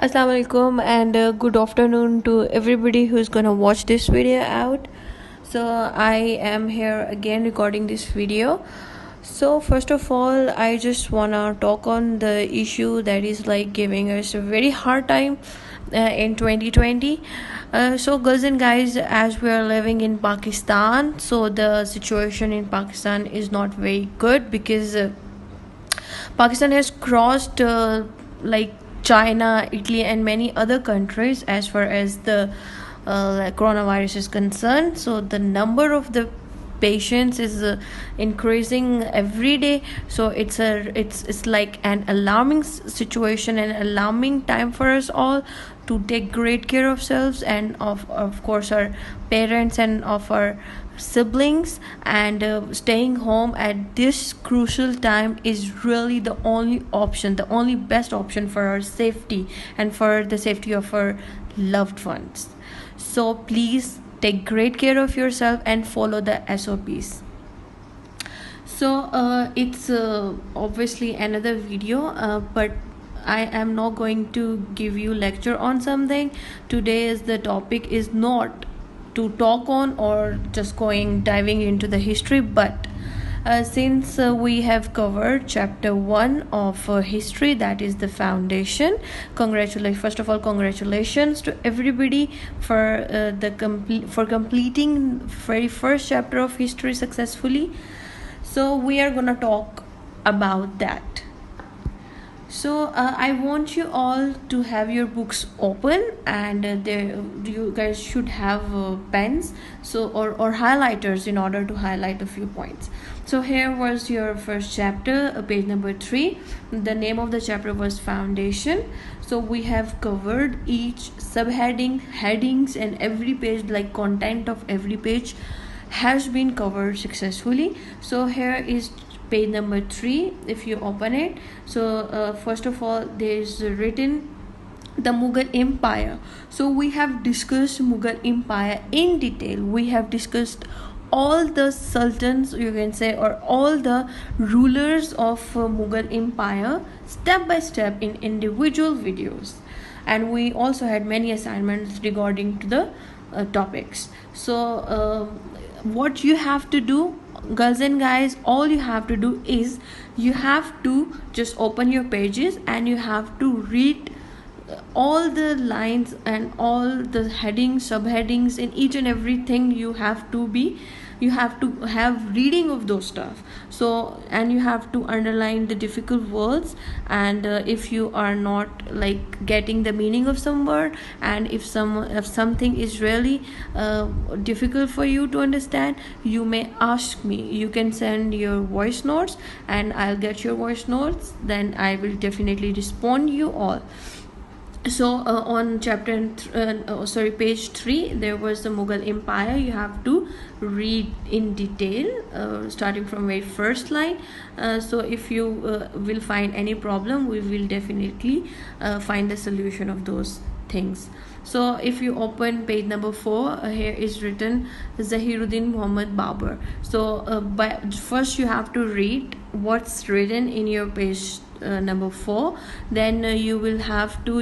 Assalamu alaikum and good afternoon to everybody who's gonna watch this video out. So I am here again recording this video. So first of all, I just wanna talk on the issue that is like giving us a very hard time in 2020. So girls and guys, as we are living in Pakistan, so the situation in Pakistan is not very good because Pakistan has crossed like China, Italy, and many other countries as far as the coronavirus is concerned. So the number of the patients is increasing every day. So it's like an alarming situation, an alarming time for us all to take great care of ourselves and of course our parents and of our siblings, and staying home at this crucial time is really the only option, the only best option for our safety and for the safety of our loved ones. So please take great care of yourself and follow the SOPs. So it's obviously another video, but I am not going to give you lecture on something. Today is the topic is not to talk on or just going diving into the history, but since we have covered chapter 1 of history, that is the foundation. Congratulations, first of all, congratulations to everybody for for completing very first chapter of history successfully. So we are gonna talk about that. So I want you all to have your books open, and you guys should have pens, so or highlighters in order to highlight a few points. So here was your first chapter, page number 3. The name of the chapter was Foundation. So we have covered each subheading, headings, and every page, like content of every page has been covered successfully. So here is page number 3 if you open it. So first of all, there is written the Mughal Empire. So we have discussed Mughal Empire in detail. We have discussed all the sultans, you can say, or all the rulers of Mughal Empire step by step in individual videos, and we also had many assignments regarding to the topics. So what you have to do, girls and guys, all you have to do is you have to just open your pages and you have to read all the lines and all the headings, subheadings, and each and everything. You have to have reading of those stuff. So, and you have to underline the difficult words, and if you are not like getting the meaning of some word, and if something is really difficult for you to understand, you may ask me. You can send your voice notes and I'll get your voice notes, then I will definitely respond you all. So on page 3, there was the Mughal Empire. You have to read in detail, starting from very first line. So if you will find any problem, we will definitely find the solution of those things. So if you open page number 4, here is written Zahiruddin Muhammad Babur. So first you have to read what's written in your page number 4. Then you will have to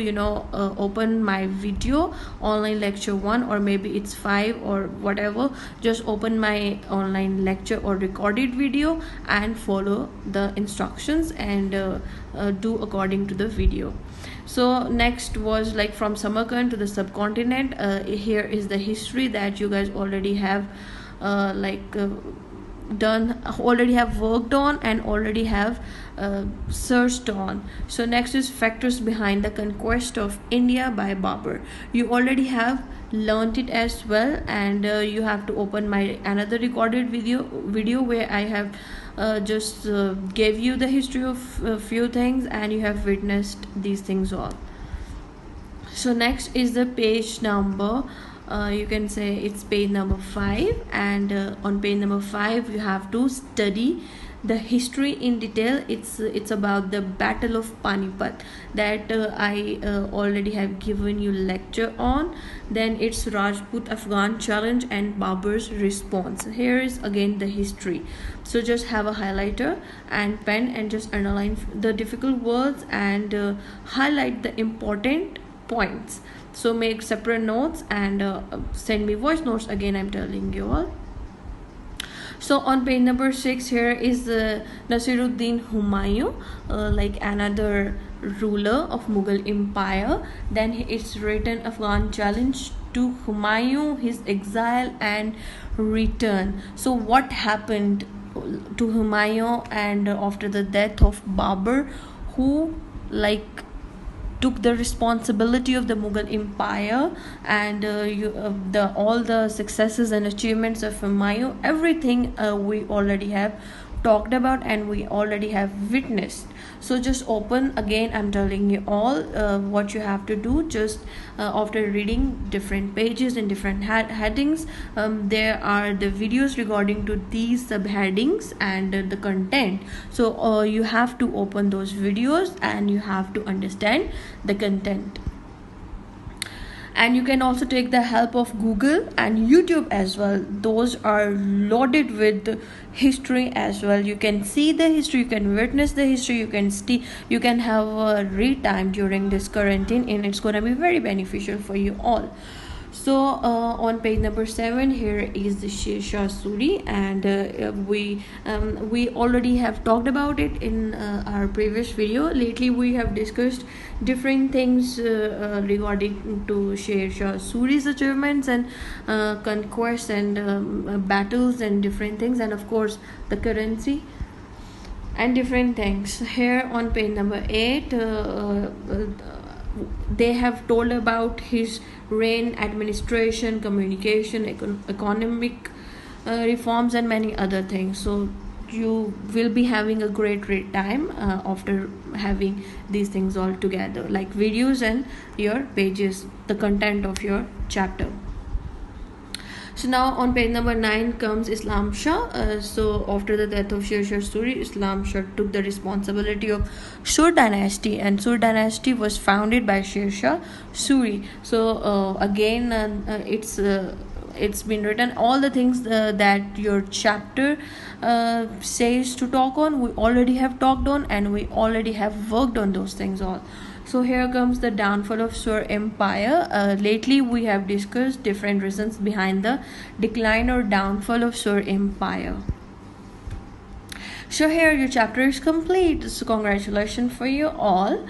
open my video, online lecture 1, or maybe it's 5 or whatever. Just open my online lecture or recorded video and follow the instructions and do according to the video. So next was like from Samarkand to the subcontinent. Here is the history that you guys already have already have worked on and already have searched on. So next is factors behind the conquest of India by Babur. You already have learned it as well, and you have to open my another recorded video where I have just gave you the history of a few things, and you have witnessed these things all. So next is the page number, you can say it's page number 5, and on page number 5 you have to study the history in detail. It's about the Battle of Panipat that I already have given you lecture on. Then it's Rajput Afghan challenge and Babur's response. Here is again the history. So just have a highlighter and pen and just underline the difficult words and highlight the important points. So make separate notes and send me voice notes. Again, I'm telling you all. So on page number 6, here is Nasiruddin Humayun, like another ruler of Mughal Empire. Then it's written Afghan challenge to Humayun, his exile and return. So what happened to Humayun and after the death of Babur, who like took the responsibility of the Mughal Empire, and all the successes and achievements of Humayun, everything we already have talked about and we already have witnessed. So just open again, I'm telling you all what you have to do. Just after reading different pages and different headings, there are the videos regarding to these subheadings and the content. So you have to open those videos and you have to understand the content. And you can also take the help of Google and YouTube as well. Those are loaded with history as well. You can see the history, you can witness the history, you can have a read time during this quarantine, and it's going to be very beneficial for you all. So on page number 7, here is the Sher Shah Suri, and we already have talked about it in our previous video. Lately we have discussed different things regarding to Sher Shah Suri's achievements and conquests and battles and different things, and of course the currency and different things. Here on page number 8, they have told about his reign, administration, communication, economic reforms, and many other things. So you will be having a great read time after having these things all together, like videos and your pages, the content of your chapter. So now on page number 9 comes Islam Shah. So after the death of Sher Shah Suri, Islam Shah took the responsibility of Sur dynasty, and Sur dynasty was founded by Sher Shah Suri. So again, it's been written, all the things that your chapter says to talk on, we already have talked on, and we already have worked on those things all. So here comes the downfall of Sur Empire. Lately we have discussed different reasons behind the decline or downfall of Sur Empire. So here your chapter is complete. So congratulations for you all.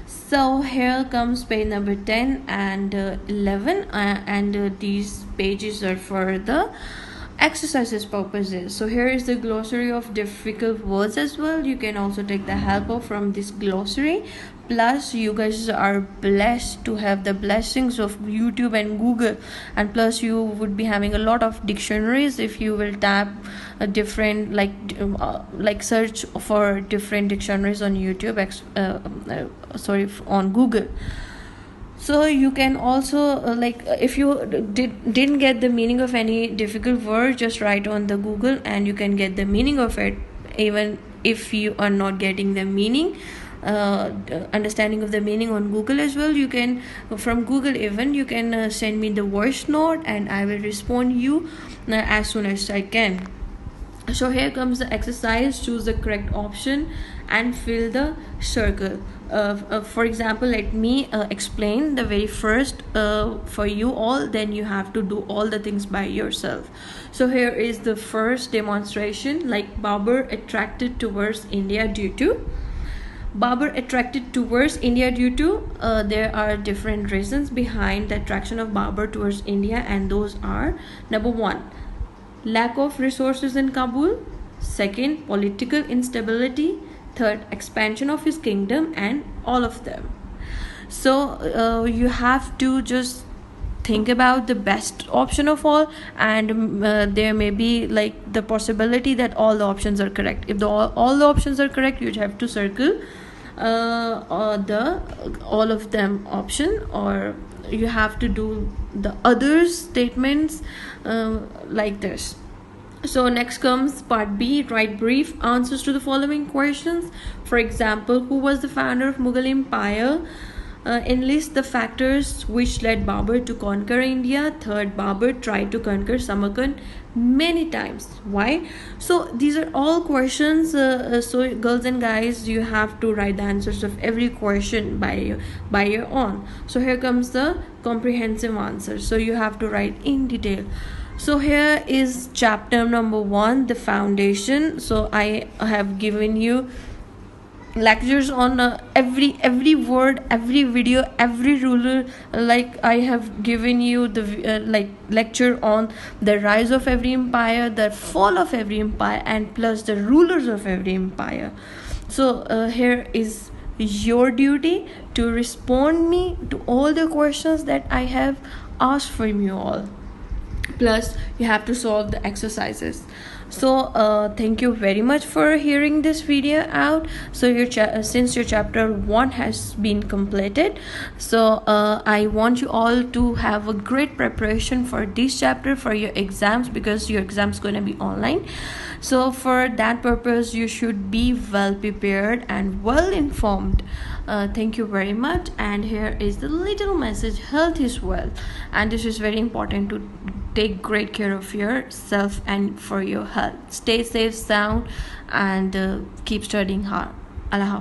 So here comes page number 10 and 11, and these pages are for the exercises purposes. So here is the glossary of difficult words as well. You can also take the help of from this glossary. Plus you guys are blessed to have the blessings of YouTube and Google, and plus you would be having a lot of dictionaries if you will tap a different like search for different dictionaries on YouTube, on Google. So you can also if you didn't get the meaning of any difficult word, just write on the Google and you can get the meaning of it. Even if you are not getting the meaning, understanding of the meaning on Google as well, you can from Google even you can send me the voice note and I will respond you as soon as I can. So here comes the exercise. Choose the correct option and fill the circle. For example, let me explain the very first for you all, then you have to do all the things by yourself. So here is the first demonstration, like Babur attracted towards India due to there are different reasons behind the attraction of Babur towards India, and those are: number 1, lack of resources in Kabul; second, political instability; third, expansion of his kingdom, and all of them. So you have to just think about the best option of all, and there may be like the possibility that all the options are correct. If all the options are correct, you have to circle the all of them option, or you have to do the other statements like this. So next comes part B. Write brief answers to the following questions. For example, who was the founder of Mughal Empire? enlist the factors which led Babur to conquer India. Third, Babur tried to conquer Samarkand many times. Why? So these are all questions. So girls and guys, you have to write the answers of every question by your own. So here comes the comprehensive answer. So you have to write in detail. So here is chapter number 1, the foundation. So I have given you lectures on every word, every video, every ruler. Like I have given you the like lecture on the rise of every empire, the fall of every empire, and plus the rulers of every empire. So here is your duty to respond me to all the questions that I have asked from you all, plus you have to solve the exercises. So thank you very much for hearing this video out. So since your chapter 1 has been completed, so I want you all to have a great preparation for this chapter for your exams, because your exams going to be online. So for that purpose, you should be well prepared and well informed. Thank you very much. And here is the little message: health is wealth, and this is very important to take great care of yourself and for your health. Stay safe, sound, and keep studying hard. Allah Hafiz.